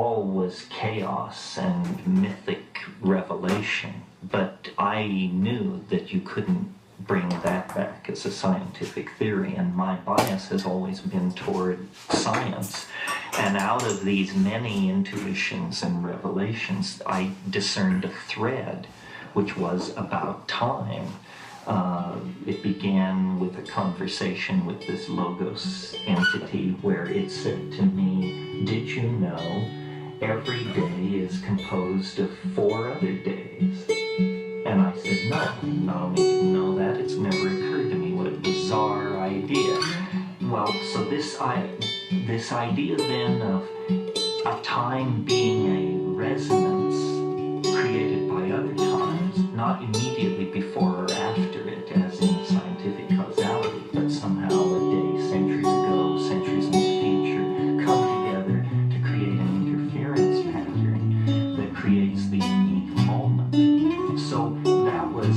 all was chaos and mythic revelation, but I knew that you couldn't bring that back as a scientific theory, and my bias has always been toward science. And out of these many intuitions and revelations, I discerned a thread which was about time. It began with a conversation with this Logos entity where it said to me, "Did you know every day is composed of 4 other days?" And I said, no, not only didn't know that, it's never occurred to me. What a bizarre idea. Well, so this idea then of a time being a resonance created by other times, not immediately before or after it, as in scientific causality, but somehow a day centuries ago, centuries in the future, come together to create an interference pattern that creates the unique moment. So that was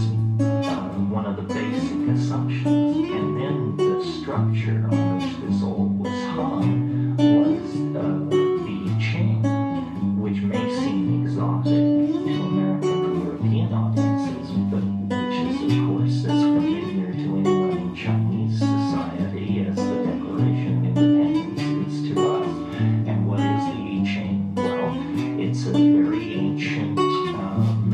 one of the basic assumptions. And then the structure on which this all was hung was the I Ching, which may seem exotic to American or European audiences, but which is, of course, as familiar to anyone in Chinese society as the Declaration of Independence is to us. And what is the I Ching? Well, it's a very ancient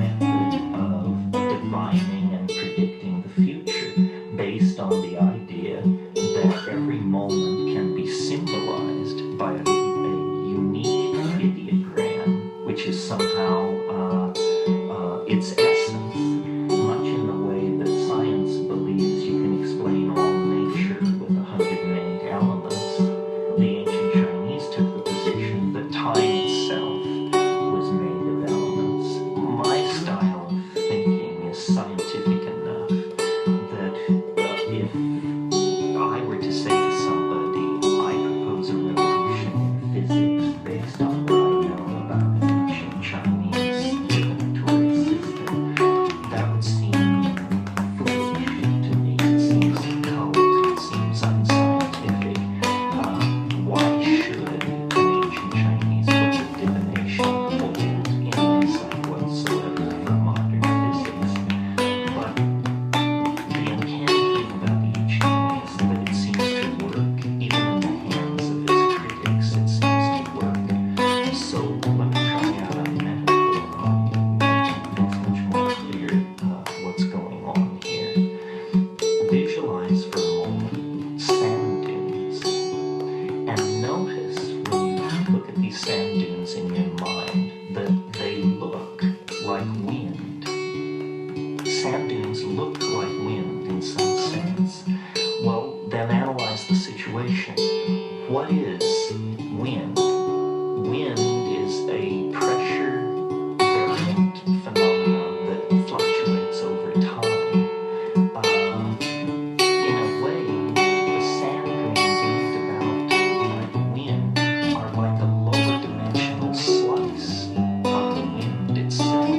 method of divining and predicting the future, based on the idea that every moment can be symbolized by a unique ideogram, which is somehow its essence, much in the way that science believes you can explain all nature with 108 elements. The ancient Chinese took the position that time itself was made of elements. My style of thinking is scientific enough that if I were to say to somebody, I propose a revolution in physics based on what I know about the ancient Chinese divinatory system, that would seem foolish to me. It seems occult, it seems unscientific. Why should an ancient Chinese book of divination hold any insight whatsoever for modern physics? But the uncanny thing about the I Ching is that it seems to work, even in the hands of its critics, it seems to work. So let me try out a metaphor. It's much more clear what's going on here. Visualize for a moment sand dunes, and notice when you look at these sand dunes in your mind that they look like wind. Sand dunes look like wind in some sense. Well, then analyze the situation. What is wind? Wind is a pressure variant phenomenon that fluctuates over time. In a way, the sand grains moved about like wind are like a lower dimensional slice of the wind itself.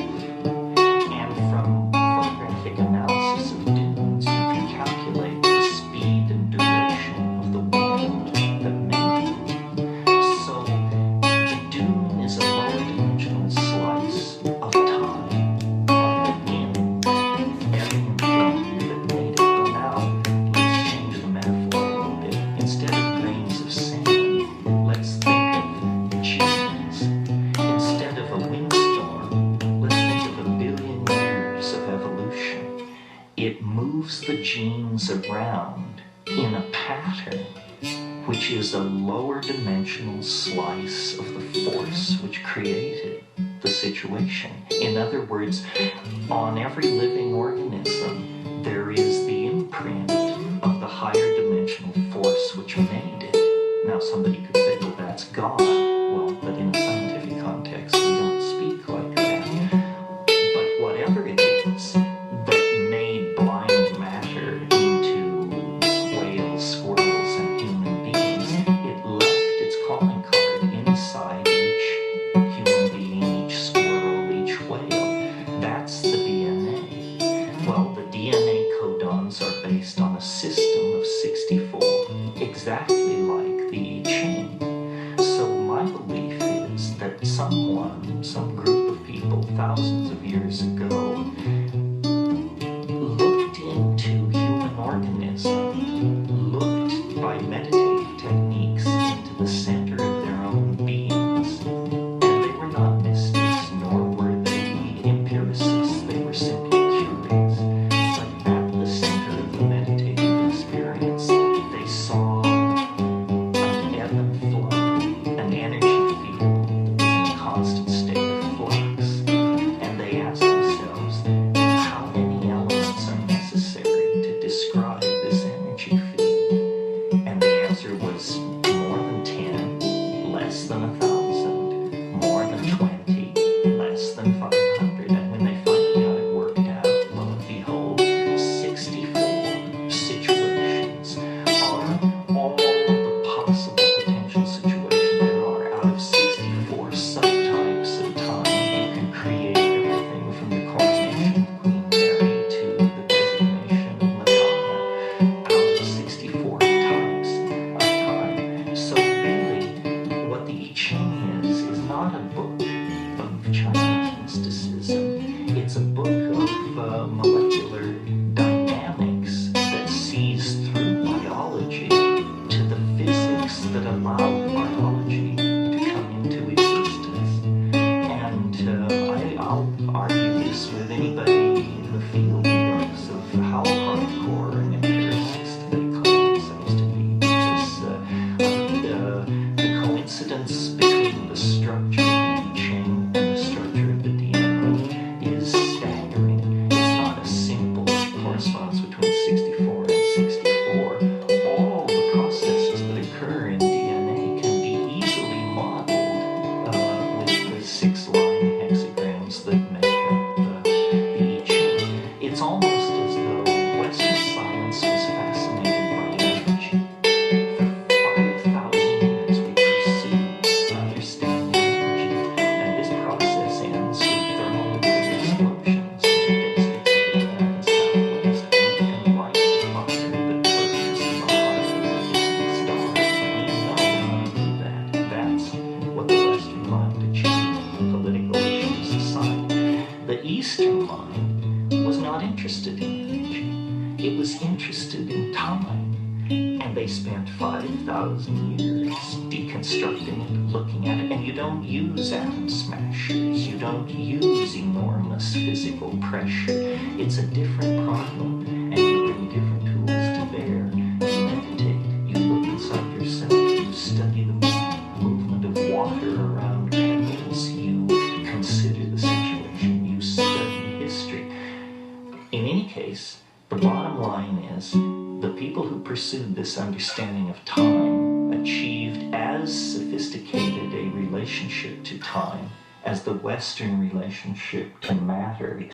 And from photographic analysis of dunes, you can calculate the speed and duration of the wind that made them. So the dune is a lower dimensional slice of time, of the wind, ebbing and flowing that made it. Well, now let's change the metaphor a little bit. Instead of grains of sand, let's think of genes. Instead of a windstorm, let's think of 1 billion years of evolution. It moves the genes around in a pattern which is a lower dimensional slice of the force which created the situation. In other words, on every living organism, there is the imprint of the higher dimensional force which made it. Now somebody could say, well, that's God. Well, but in a scientific context, we don't speak like that. But whatever it is that made blind matter into whales, squirrels, and human beings, it left its calling card inside each human being, each squirrel, each whale. That's the DNA. Well, the DNA codons are based on a system of 64, exactly like the I Ching. So thousands of years ago looked into human organism, looked by meditative techniques into the center of their own beings. And they were not mystics, nor were they empiricists. They were simply curious. But at the center of the meditative experience, they saw an ebb and flow, an energy field that was in a constant state of flux. And they asked themselves, how many elements are necessary to describe this energy field? And the answer was more than 10, less than 1,000, more than 20, less than 500. And when they finally got it worked out, lo and behold, 64 situations are all the possible potential situations there are. Out of 64 subtypes of time, you can create everything from the coronation of Queen Mary to the designation of Madonna, out of 64 types of time. So really, what the I Ching is not a book of Chinese mysticism. It's a book of molecular dynamics that sees through biology to the physics that allow biology to come into existence. And I'll argue this with anybody in the field, regardless of how hardcore and empiricist they claim themselves to be, because the coincidence between the structure of the I Ching and the structure of the DNA is staggering. It's not a simple correspondence between 64 and 64. All the processes that occur in DNA can be easily modeled with the 6-line hexagrams that make up the I Ching. It's almost as though Western science was fascinated by energy. For 5,000 years we pursued understanding energy, and this process ends with thermonuclear explosions in the distant southwest, and light fire that burns in the heart of the distant stars. We know that. That's what the Western mind achieved, political issues aside. The Eastern mind was not interested in energy. It was interested in time. And they spent 5,000 years deconstructing it, looking at it. And you don't use atom smashers. You don't use enormous physical pressure. It's a different problem. And you bring different tools to bear. You meditate. You look inside yourself. You study the movement of water around pebbles. You consider the situation. You study history. In any case, the bottom line is the people who pursued this understanding of time achieved as sophisticated a relationship to time as the Western relationship to matter.